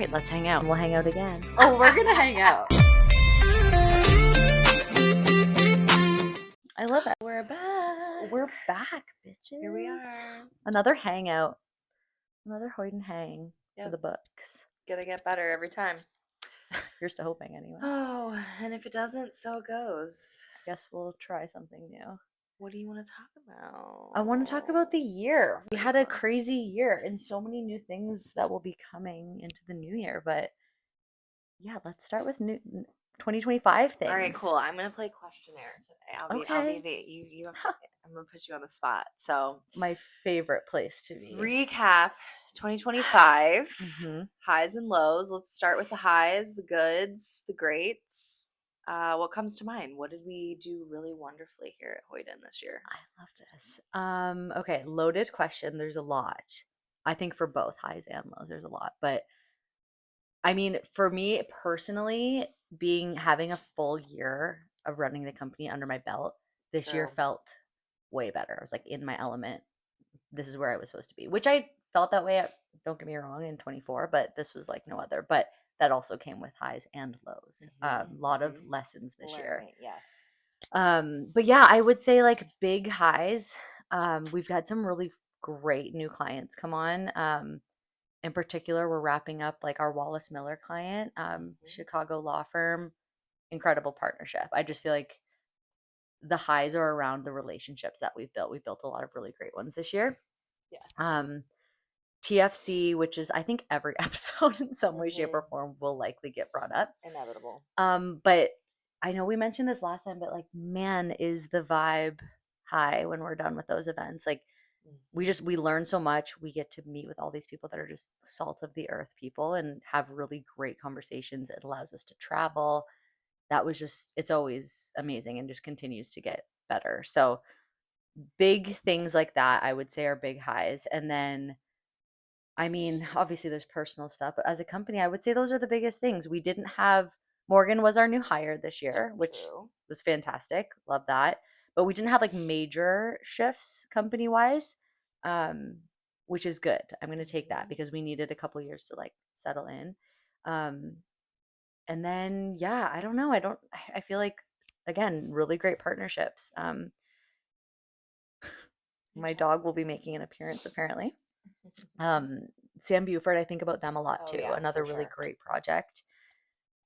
right, let's hang out. We'll hang out again. Oh, we're going to hang out. I love it. We're back. We're back, bitches. Here we are. Another hangout. Another Hoyden Hang for Yep. the books. Gonna get better every time. Here's to hoping, anyway. Oh, and if it doesn't, so it goes. I guess we'll try something new. What do you want to talk about? I want to talk about the year. We had a fun. crazy year and so many new things that will be coming into the new year. But yeah, let's start with new 2025 things. All right, cool. I'm gonna play questionnaire today. I'll be Okay. the you have to, I'm gonna put you on the spot. So My favorite place to be. recap 2025 Mhm. highs and lows. Let's start with the highs, the goods, the greats. What comes to mind? What did we do really wonderfully here at Hoyden this year? I love this. Okay, loaded question. There's a lot. I think for both highs and lows, there's a lot. But I mean, for me personally, having a full year of running the company under my belt, this year True. felt way better. I was like in my element. This is where I was supposed to be, which I felt that way. Don't get me wrong, in 24, but this was like no other. But that also came with highs and lows. A lot of lessons this year. Yes. But yeah, I would say like big highs. We've had some really great new clients come on. In particular, we're wrapping up like our Wallace Miller client, Chicago law firm. Incredible partnership. I just feel like the highs are around the relationships that we've built. We've built a lot of really great ones this year. Yes. TFC, which is I think every episode in some way, shape, or form will likely get brought up. Inevitable. But I know we mentioned this last time, but like, man, is the vibe high when we're done with those events. Like we learn so much. We get to meet with all these people that are just salt of the earth people and have really great conversations. It allows us to travel. That was just, it's always amazing and just continues to get better. So big things like that, I would say, are big highs. And then, I mean, obviously there's personal stuff, but as a company, I would say those are the biggest things. We didn't have Morgan was our new hire this year, which was fantastic. Love that. But we didn't have like major shifts company wise, which is good. I'm going to take that because we needed a couple years to like settle in. And then, yeah, I don't know. I feel like, again, really great partnerships. My dog will be making an appearance apparently. Sam Buford, I think about them a lot too. Yeah, another really great project.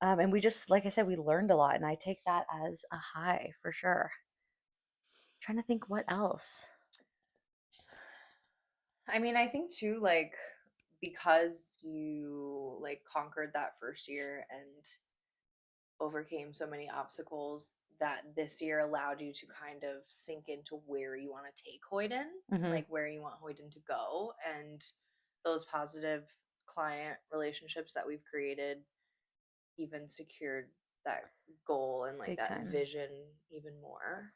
And we just, like I said, we learned a lot, and I take that as a high for sure. Trying to think what else. I mean, I think too, like, because you like conquered that first year and overcame so many obstacles, that this year allowed you to kind of sink into where you want to take Hoyden, like where you want Hoyden to go, and those positive client relationships that we've created even secured that goal and like Big that time. vision even more.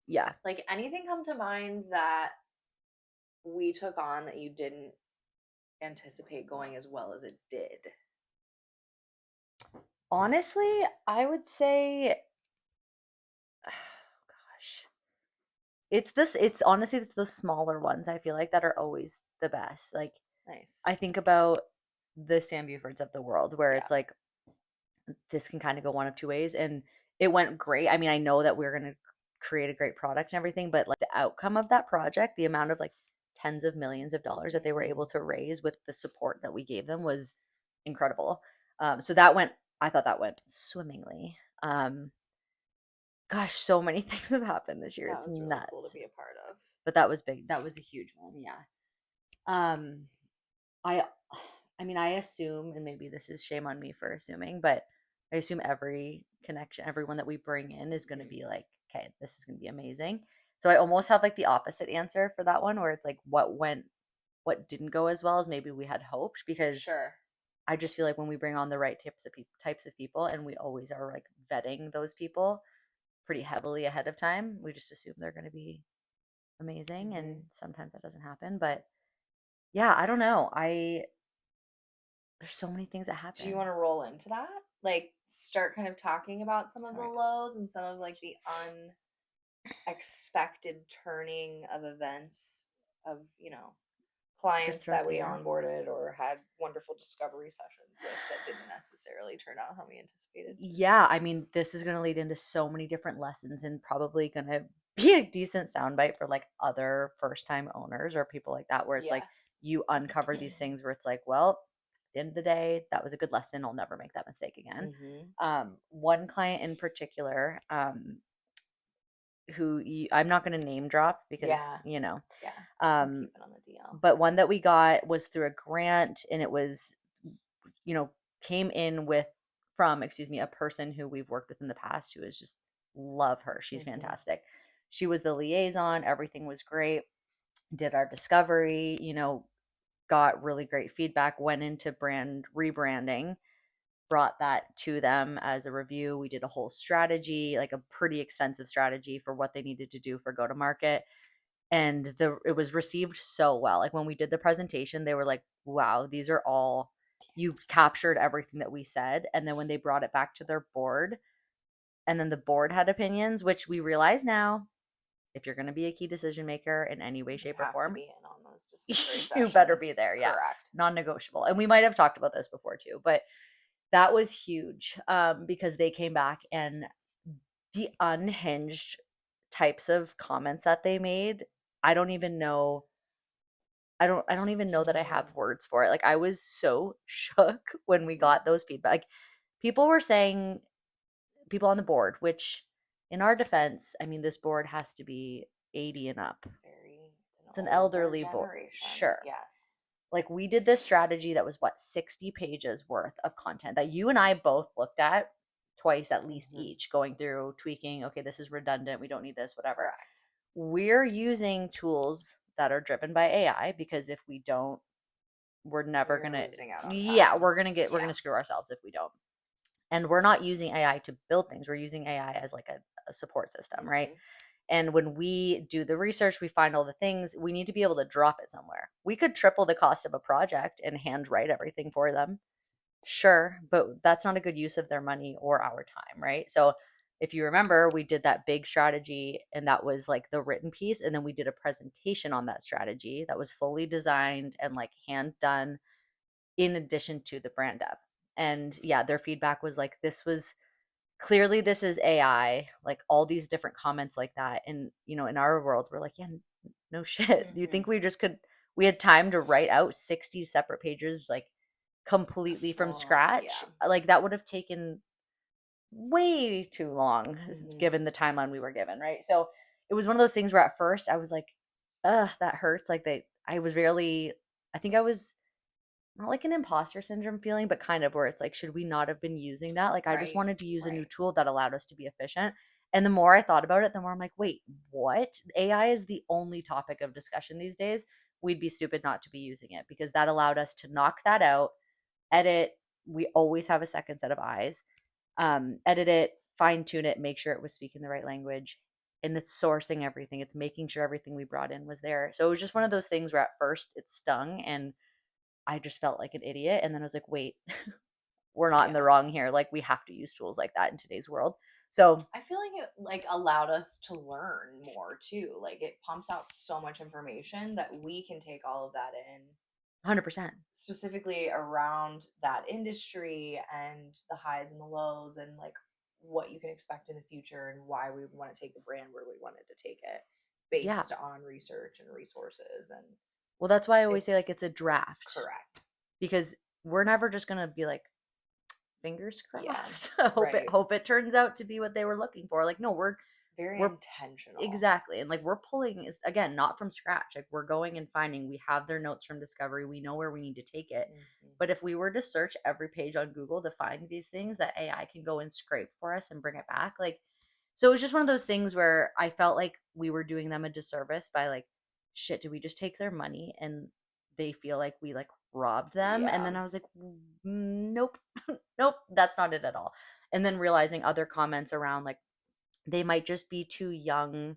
Yeah. Like, anything come to mind that we took on that you didn't anticipate going as well as it did? Honestly, I would say, oh gosh, it's honestly, it's the smaller ones I feel like that are always the best. Like, Nice. I think about the Sam Bufords of the world where it's like, this can kind of go one of two ways, and it went great. I mean, I know that we're going to create a great product and everything, but like the outcome of that project, the amount of like tens of millions of dollars that they were able to raise with the support that we gave them was incredible. So I thought that went swimmingly. Gosh, so many things have happened this year. That It's was really nuts. cool to be a part of. But that was big. That was a huge one. Yeah. I I mean, I assume, and maybe this is shame on me for assuming, but I assume every connection, everyone that we bring in is going to be like, okay, this is going to be amazing. So I almost have like the opposite answer for that one, where it's like what didn't go as well as maybe we had hoped, because I just feel like when we bring on the right types of people, and we always are like vetting those people pretty heavily ahead of time, we just assume they're going to be amazing, and sometimes that doesn't happen. But yeah, I don't know. There's so many things that happen. Do you want to roll into that? Like, start kind of talking about some of the lows and some of like the unexpected turning of events of, just clients throughout that the we year. onboarded or had wonderful discovery sessions with that didn't necessarily turn out how we anticipated. Yeah, I mean, this is going to lead into so many different lessons and probably going to be a decent soundbite for like other first time owners or people like that, where it's like Yes. you uncover these things where it's like, well, at the end of the day, that was a good lesson. I'll never make that mistake again. Mm-hmm. One client in particular, I'm not going to name drop because, Yeah. Yeah. We'll um, keep it on the DL. but one that we got was through a grant, and it was, you know, came in with from, excuse me, a person who we've worked with in the past who is just love her. She's Mm-hmm. fantastic. She was the liaison, everything was great. Did our discovery, got really great feedback, went into brand rebranding, brought that to them as a review. We did a whole strategy, like a pretty extensive strategy for what they needed to do for go to market, and it was received so well. Like when we did the presentation, they were like, "Wow, these are all you've captured everything that we said." And then when they brought it back to their board, and then the board had opinions, which we realize now, if you're going to be a key decision maker in any way, You shape, or have to form, be in on those discovery you better be sessions. there. Yeah, Correct. non-negotiable. And we might have talked about this before too, but that was huge, because they came back and the unhinged types of comments that they made. I don't even know I don't even know that I have Mm. words for it. Like, I was so shook when we Yeah. got those feedback. Like, people were saying, people on the board, which in our defense, I mean, this board has to be 80 and up. It's an It's an older elderly board. generation. Sure. Yes. Like, we did this strategy that was what, 60 pages worth of content that you and I both looked at twice at least Mm-hmm. each, going through, tweaking, okay, this is redundant, we don't need this, whatever. Correct. We're using tools that are driven by AI, because if we don't, we're never We're gonna, losing out on yeah, time. we're gonna Yeah. screw ourselves if we don't. And we're not using AI to build things, we're using AI as like a support system, right? Mm-hmm. And when we do the research, we find all the things, we need to be able to drop it somewhere. We could triple the cost of a project and hand write everything for them, sure, but that's not a good use of their money or our time, right? So if you remember, we did that big strategy, and that was like the written piece, and then we did a presentation on that strategy that was fully designed and like hand done, in addition to the brand dev. And yeah, their feedback was like, this was clearly, this is AI, like all these different comments like that. And in our world, we're like, yeah, no shit. Do you think Mm-hmm. we had time to write out 60 separate pages, like completely from Full. scratch? Yeah. Like that would have taken way too long, Mm-hmm. given the timeline we were given, right? So it was one of those things where at first I was like, ugh, that hurts. Like I was really, I think I was not like an imposter syndrome feeling, but kind of where it's like, should we not have been using that? Like, I just Right. wanted to use a new Right. tool that allowed us to be efficient. And the more I thought about it, the more I'm like, wait, what? AI is the only topic of discussion these days. We'd be stupid not to be using it, because that allowed us to knock that out, edit. We always have a second set of eyes. Edit it, fine tune it, make sure it was speaking the right language. And it's sourcing everything. It's making sure everything we brought in was there. So it was just one of those things where at first it stung, and I just felt like an idiot. And then I was like, wait, we're not in the Yeah. wrong here. Like, we have to use tools like that in today's world. So, I feel like it like allowed us to learn more too. Like it pumps out so much information that we can take all of that in, 100%. specifically around that industry and the highs and the lows and like what you can expect in the future and why we want to take the brand where we wanted to take it Yeah. based on research and resources, and Well, that's why I always say, like, it's it's a draft, correct. because we're never just going to be like, fingers Yeah. crossed. Right. Hope it turns out to be what they were looking for. Like, no, Very we're intentional. exactly. And like, we're pulling is again, not from scratch. Like, we're going and finding, we have their notes from discovery. We know where we need to take it. Mhm. But if we were to search every page on Google to find these things, that AI can go and scrape for us and bring it back. Like, so it was just one of those things where I felt like we were doing them a disservice by like, shit, did we just take their money and they feel like we like robbed them? And Yeah. then I was like, nope, nope, that's not it at all. And then realizing other comments around like, they might just be too young,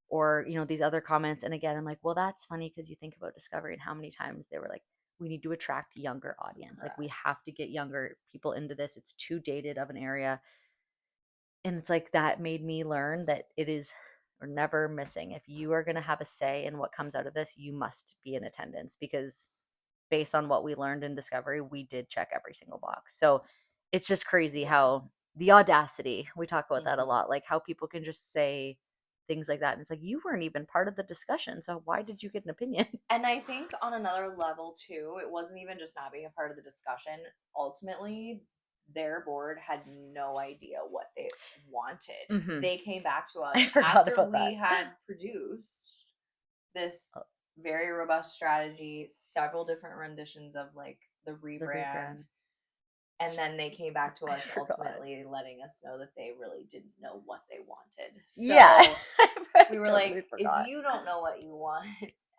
or these other comments. And again, I'm like, well, that's funny, because you think about discovery and how many times they were like, we need to attract younger audience, like we Correct. have to get younger people into this, it's too dated of an area. And it's like, that made me learn that it is We're never missing. If you are going to have a say in what comes out of this, you must be in attendance, because based on what we learned in discovery, we did check every single box. So it's just crazy Yeah. how the audacity, we talk about that a Mhm. lot, like how people can just say things like that. And it's like, you weren't even part of the discussion. So why did you get an opinion? And I think on another level too, it wasn't even just not being a part of the discussion. Ultimately, their board had no idea what they wanted. Mhm. They came back to I us forgot after about we that. had produced this very robust strategy, several different renditions of like the The rebrand. rebrand. And then they came back to I us forgot. ultimately letting us know that they really didn't know what they wanted. Yeah. So I we were totally like, if forgot. you don't know what you want,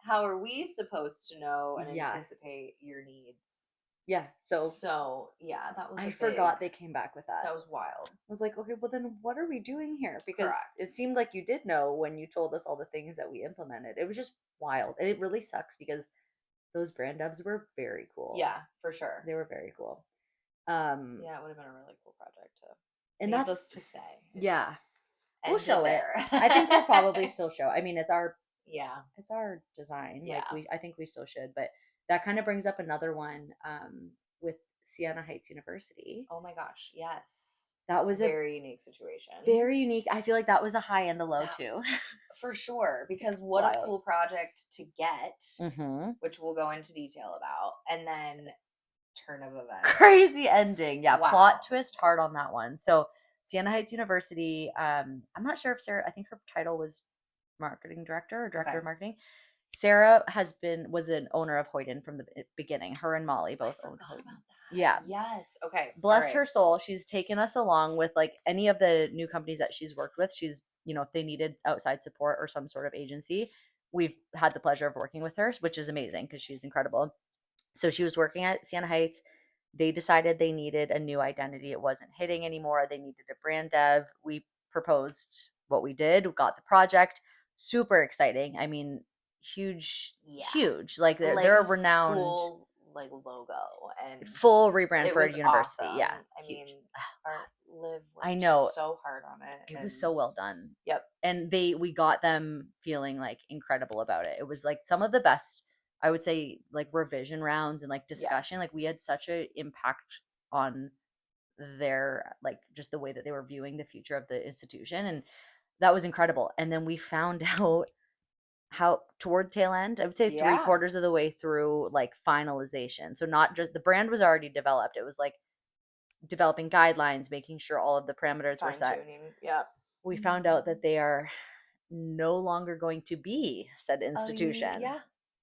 how are we supposed to know and Yeah. anticipate your needs? Yeah. So So yeah, that was I a forgot they came back with that. that was wild. I was like, okay, well then what are we doing here? Because Correct. it seemed like you did know when you told us all the things that we implemented. It was just wild. And it really sucks because those brand devs were very cool. Yeah, for sure. They were very cool. Yeah, it would have been a really cool project too. And Needless that's, to say, it yeah, we'll ended show it. there. I think we'll probably still show. I mean, Yeah, it's our design. Like yeah. I think we still should, but that kind of brings up another one with Siena Heights University. Oh my gosh, yes. That was a Very unique situation. very unique. I feel like that was a high and a low That too. for sure, because what a Wild. cool project to get, Mm-hmm. which we'll go into detail about, and then turn of events. Crazy ending. Yeah, plot Wow. twist hard on that one. So Siena Heights University, I'm not sure if Sarah, I think her title was marketing director or director Okay. of marketing. Sarah was an owner of Hoyden from the beginning. Her and Molly I both owned forgot Hoyden. about that. Yeah. Yes. Okay. All Bless right. her soul. She's taken us along with like any of the new companies that she's worked with. She's, if they needed outside support or some sort of agency, we've had the pleasure of working with her, which is amazing because she's incredible. So she was working at Siena Heights. They decided they needed a new identity. It wasn't hitting anymore. They needed a brand dev. We proposed what we did. We got the project. Super exciting. I mean, huge, Yeah. huge. Like Like they're a a renowned school like logo, and full rebrand it for a was university. awesome. Yeah, I mean, huge. our Liv I worked know so hard on it, it was and so well done. yep. And we got them feeling like incredible about it. It was like some of the best, I would say, like revision rounds and like discussion. Like we Yes. had such a impact on their like just the way that they were viewing the future of the institution, and that was incredible. And then we found out how toward tail end, I would say three Yeah. quarters of the way through like finalization. So not just the brand was already developed. It was like developing guidelines, making sure all of the parameters were Fine set. tuning. Yep. We found out that they are no longer going to be said institution. Yeah.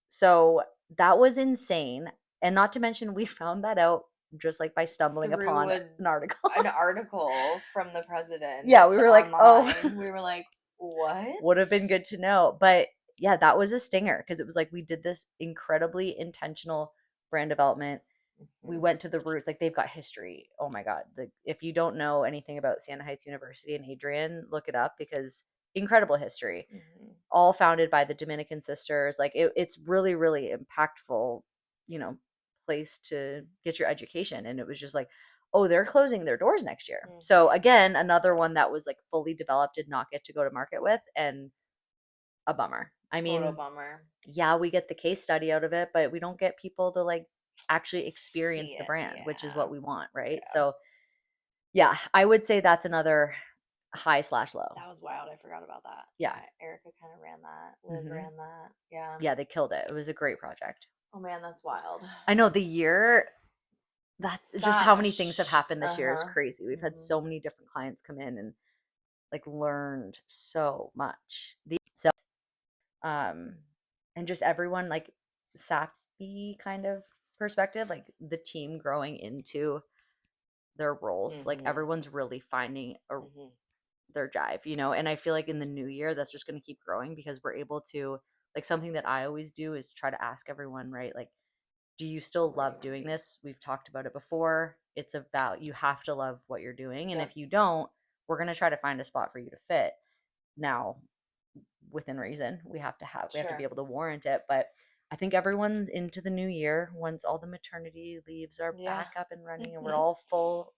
So that was insane. And not to mention, we found that out just like by stumbling Through upon an article. an article from the president Yeah, we were like, oh, online. We were like, what? would have been good to know. But yeah, that was a stinger because it was like we did this incredibly intentional brand development. We Mhm. went to the roots, like they've got history. Oh my God. If you don't know anything about Siena Heights University and Adrian, look it up because incredible history. Mhm. All founded by the Dominican sisters. Like it's really, really impactful, you know, place to get your education. And it was just like, oh, they're closing their doors next year. So Mhm. again, another one that was like fully developed, did not get to go to market with, and a bummer. I Total mean, bummer. yeah, we get the case study out of it, but we don't get people to like actually experience See the it. brand, which is Yeah. what we want, right? Yeah. So yeah, I would say that's another high slash low. That was wild. I forgot about that. Yeah. Yeah. Erica kind of ran that. Liv Hmm. ran that. Yeah. Yeah, they killed it. It was a great project. Oh man, that's wild. I know the year, that's just how many things have Gosh. happened this year is Uh-huh. crazy. We've had Hmm. so many different clients come in and like learned so much. So um and just everyone like sappy kind of perspective, like the team growing into their roles, like Hmm. everyone's really finding Hmm. their jive, and I feel like in the new year that's just going to keep growing because we're able to, like, something that I always do is try to ask everyone, right, like, do you still Where do you love want to doing be? this? We've talked about it before. It's about, you have to love what you're doing, and Yep. if you don't, we're going to try to find a spot for you to fit. Now, within reason, we have to be Sure. able to warrant it, but I think everyone's into the new year once all the maternity leaves are Yeah. back up and running and we're all full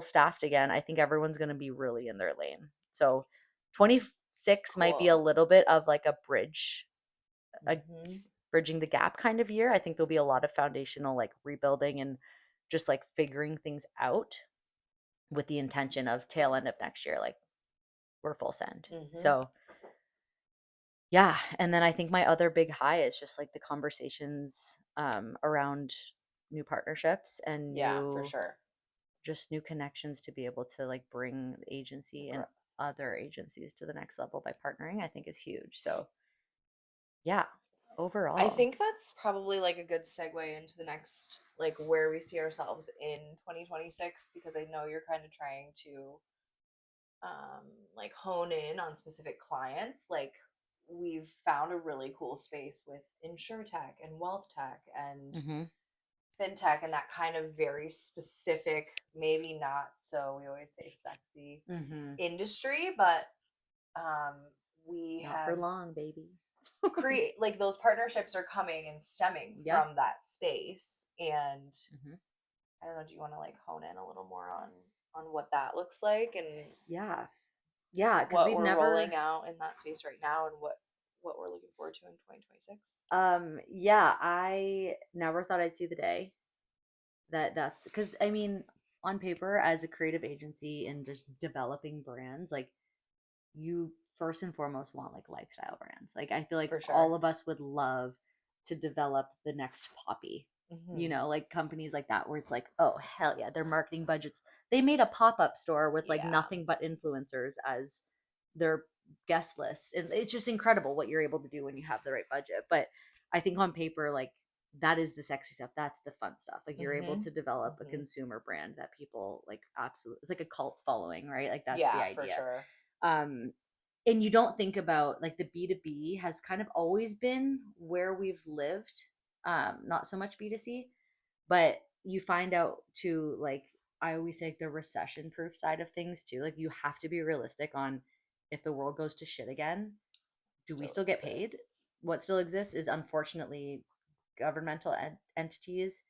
staffed again. I think everyone's going to be really in their lane. So 6 might be a Cool. little bit of like a Hmm. bridging the gap kind of year. I think there'll be a lot of foundational like rebuilding and just like figuring things out with the intention of tail end of next year, like we're full send. Hmm. So yeah, and then I think my other big high is just like the conversations around new partnerships and Yeah, for new sure. just new connections to be able to like bring the agency and Gr- other agencies to the next level by partnering, I think is huge. So yeah, I overall. think that's probably like a good segue into the next, like where we see ourselves in 2026, because I know you're kind of trying to um, like hone in on specific clients. Like we've found a really cool space with insurtech and wealth tech and Hmm. fintech and that kind of very specific, maybe not so we always say sexy Hmm. industry, but um, we Not for have long, baby. create like those partnerships are coming and stemming Yeah. from that space. And Hmm. I don't know, do you want to like hone in a little more on what that looks like and Yeah. Yeah, because what we've we're never rolling out in that space right now and what we're looking forward to in 2026? yeah, I never thought I'd see the day that's because I mean, on paper, as a creative agency and just developing brands, like you first and foremost want like lifestyle brands. Like I feel like For all sure. of us would love to develop the next Poppy. You Hmm. know, like companies like that where it's like, oh hell yeah, their marketing budgets. They made a pop-up store with like Yeah. nothing but influencers as their guest list. And it's just incredible what you're able to do when you have the right budget. But I think on paper, like that is the sexy stuff. That's the fun stuff. Like you're able Hmm. to develop a Hmm. consumer brand that people like absolutely it's like a cult following, right? Like that's the Yeah, for idea. sure. Um and you don't think about like the B2B has kind of always been where we've lived. Not so much B2C, but you find out too, like I always say, like, the recession proof side of things too. Like you have to be realistic on if the world goes to shit again, do we Still still get paid? exists. What still exists is unfortunately governmental entities,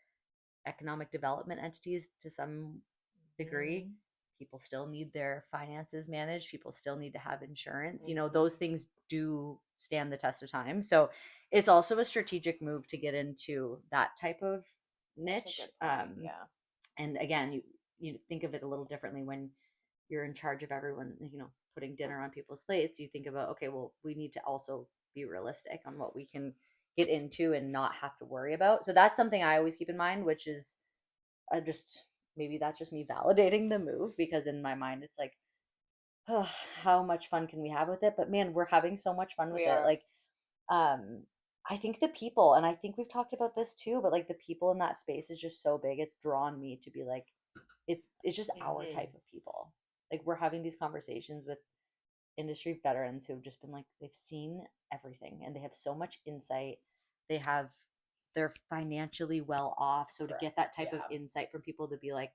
economic development entities to some degree. Hmm. People still need their finances managed. People still need to have insurance. You know, those Hmm. things do stand the test of time. So it's also a strategic move to get into that type of That's a niche. good point. Yeah. And again, you think of it a little differently when you're in charge of everyone, you know, putting dinner on people's plates. You think about, okay, well, we need to also be realistic on what we can get into and not have to worry about. So that's something I always keep in mind, which is just maybe that's just me validating the move because in my mind it's like, oh, how much fun can we have with it? But man, we're having so much fun with We it. are. Like, um, I think the people, and I think we've talked about this too, but like the people in that space is just so big. It's drawn me to be like, it's just our Hmm. type of people. Like we're having these conversations with industry veterans who've just been like they've seen everything and they have so much insight. They have they're financially well off. So to get Correct. that type of Yeah. insight from people to be like,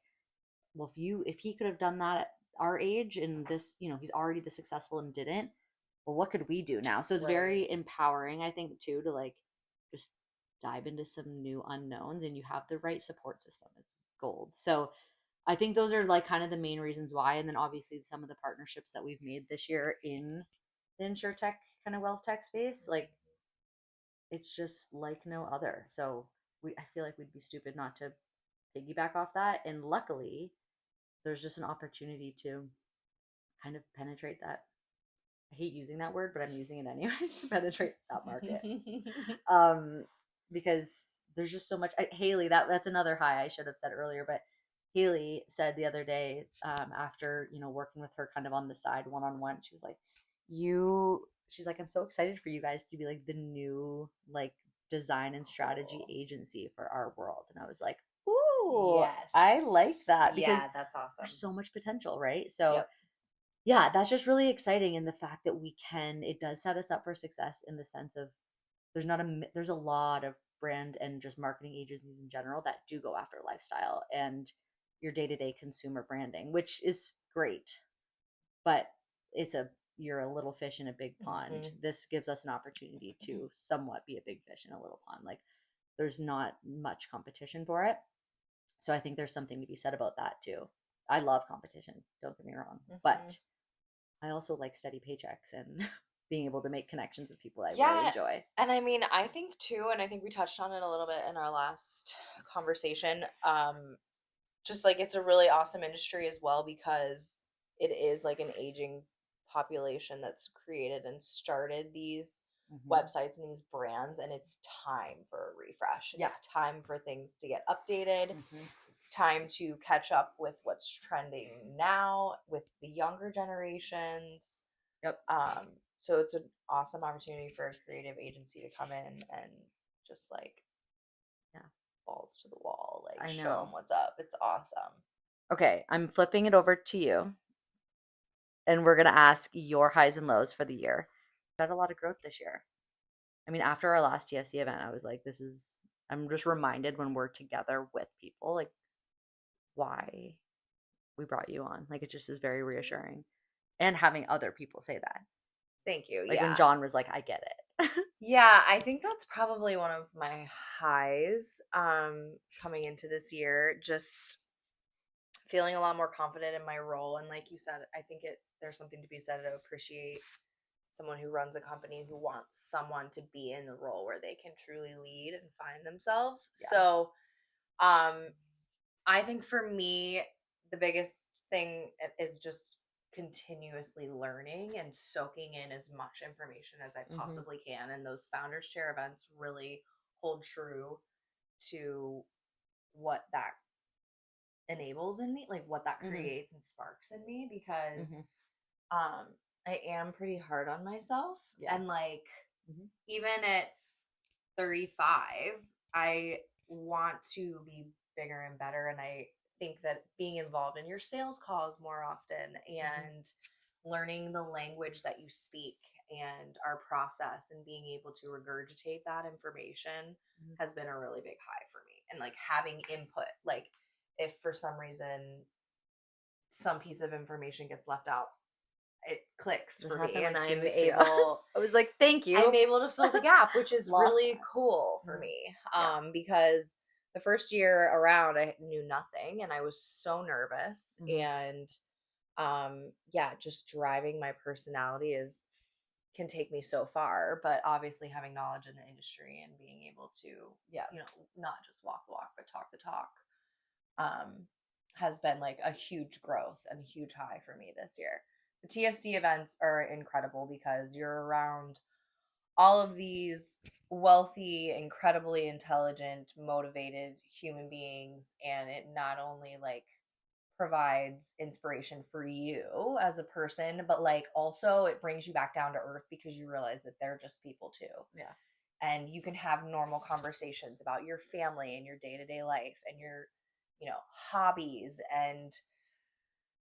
well, if he could have done that at our age and this, you know, he's already this successful and didn't, well, what could we do now? So it's Right. very empowering, I think, too, to like just dive into some new unknowns and you have the right support system. It's gold. So I think those are like kind of the main reasons why. And then obviously some of the partnerships that we've made this year in the insure tech kind of wealth tech space, like it's just like no other. So I feel like we'd be stupid not to piggyback off that. And luckily, there's just an opportunity to kind of penetrate that. I hate using that word, but I'm using it anyway to penetrate that market. Um, because there's just so much. Haley, that's another high I should have said earlier, but Haley said the other day after working with her kind of on the side one on one, she was like, she's like, I'm so excited for you guys to be like the new like design and strategy Cool. agency for our world, and I was like, ooh, I like Yes. that because Yeah, that's there's awesome. so much potential, right? So Yep. yeah, that's just really exciting. And the fact that it does set us up for success in the sense of there's a lot of brand and just marketing agencies in general that do go after lifestyle and your day-to-day consumer branding, which is great, but it's a you're a little fish in a big pond. Hmm. This gives us an opportunity to somewhat be a big fish in a little pond. Like there's not much competition for it. So I think there's something to be said about that too. I love competition, don't get me wrong, Hmm. but I also like steady paychecks and being able to make connections with people I really Yeah, enjoy. and I mean, I think too, and I think we touched on it a little bit in our last conversation. Just like it's a really awesome industry as well because it is like an aging population that's created and started these Hmm. websites and these brands, and it's time for a refresh. Yeah. It's time for things to get updated. Hmm. It's time to catch up with what's trending now with the younger generations. Yep. um so it's an awesome opportunity for a creative agency to come in and just like Yeah. balls to the wall, like I show know. them what's up. It's awesome. Okay, I'm flipping it over to you, and we're gonna ask your highs and lows for the year. Had a lot of growth this year. I mean, after our last TFC event, I was like, this is. I'm just reminded when we're together with people, like why we brought you on. Like it just is very reassuring, and having other people say that. Thank you. Like when Yeah. John was like, I get it. Yeah, I think that's probably one of my highs coming into this year, just feeling a lot more confident in my role. And like you said, I think there's something to be said to appreciate someone who runs a company who wants someone to be in the role where they can truly lead and find themselves. Yeah. So um I think for me, the biggest thing is just continuously learning and soaking in as much information as I Hmm. possibly can. And those founders chair events really hold true to what that enables in me, like what that Hmm. creates and sparks in me, because Hmm. um I am pretty hard on myself. Yeah. And like Hmm. even at 35, I want to be bigger and better. And I think that being involved in your sales calls more often Hmm. and learning the language that you speak and our process and being able to regurgitate that information Hmm. has been a really big high for me. And like having input, like if for some reason some piece of information gets left out, it clicks This for me happened and like 2 I'm weeks ago. able I was like, thank I'm you. able to fill the gap, which is Lost really that. cool for Hmm. me. Yeah. Because the first year around, I knew nothing and I was so nervous. Hmm. And yeah, just driving my personality is can take me so far. But obviously, having knowledge in the industry and being able to, Yeah. not just walk the walk, but talk the talk, um, has been like a huge growth and a huge high for me this year. The TFC events are incredible because you're around all of these wealthy, incredibly intelligent, motivated human beings, and it not only like provides inspiration for you as a person, but like also it brings you back down to earth because you realize that they're just people too. Yeah. And you can have normal conversations about your family and your day-to-day life and your, hobbies, and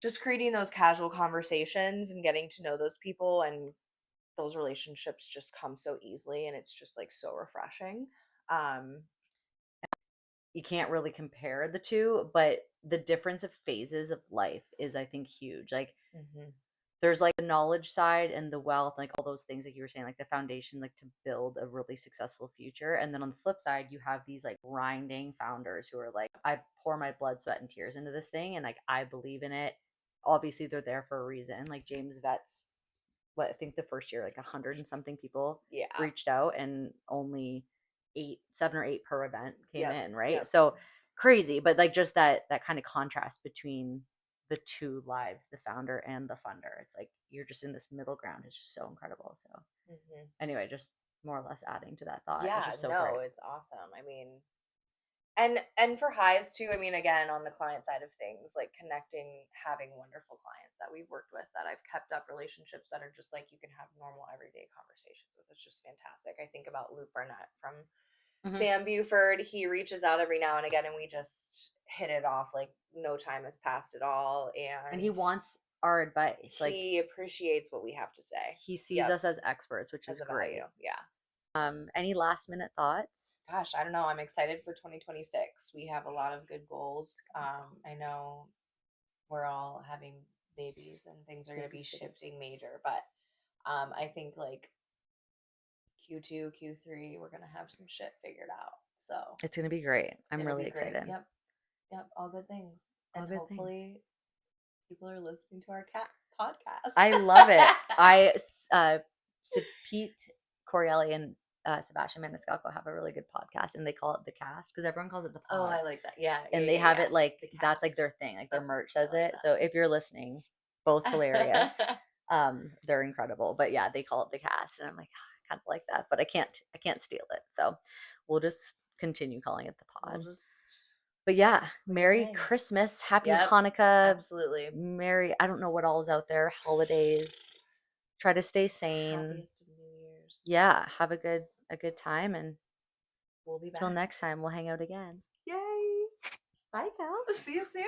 just creating those casual conversations and getting to know those people, and those relationships just come so easily, and it's just like so refreshing. um You can't really compare the two, but the difference of phases of life is, I think, huge. Like, mhm. there's like the knowledge side and the wealth, like all those things like you were saying, like the foundation, like to build a really successful future. And then on the flip side, you have these like grinding founders who are like, I pour my blood, sweat, and tears into this thing, and like I believe in it. Obviously, they're there for a reason. Like James Vet's, what I think the first year, like 100 and something people Yeah. reached out, and only 7 or 8 per event came Yep. in, right? Yep. So crazy, but like just that kind of contrast between the two lives, the founder and the funder. It's like you're just in this middle ground. It's just so incredible. So Mhm. anyway, just more or less adding to that thought. It's Yeah, just so no, great. it's awesome. I mean, and for highs too, I mean, again, on the client side of things, like connecting, having wonderful clients that we've worked with, that I've kept up relationships that are just like you can have normal everyday conversations with. It's just fantastic. I think about Luke Barnett from Hmm. Sam Buford. He reaches out every now and again, and we just hit it off like no time has passed at all. And he And wants our advice. Like he appreciates what we have to say. he sees Yep, us as experts, which as is a value. great. Yeah. Any last minute thoughts? Gosh, I don't know. I'm excited for 2026. We have a lot of good goals. I know we're all having babies and things are going to be Baby's good. shifting major, but I think like Q2, Q3, we're going to have some shit figured out. So It's gonna be great. I'm it'll really be great. excited. Yep. Yep. All good things. All And good things. hopefully people are listening to our cat podcast. I love it. Pete Corielli and Sebastian Maniscalco have a really good podcast, and they call it the cast because everyone calls it the Oh, pod. I like that. Yeah, And yeah, they yeah, have yeah. it like The that's like cast. their thing, like their That's merch I says like it. So if you're listening, both hilarious. that. They're incredible. But yeah, they call it the cast, and I'm like, "Ah, I kind of like that, but I can't steal it. So we'll just continue calling it the We'll pod. just But yeah, make it Merry nice. Christmas, Happy Yep, Hanukkah, absolutely. Merry, I don't know what all is out there, holidays. Try to stay sane. Happiest of New Year's. Yeah, have a good time, and We'll be till back. next time we'll hang out again. Yay! Bye, Cal. See you soon.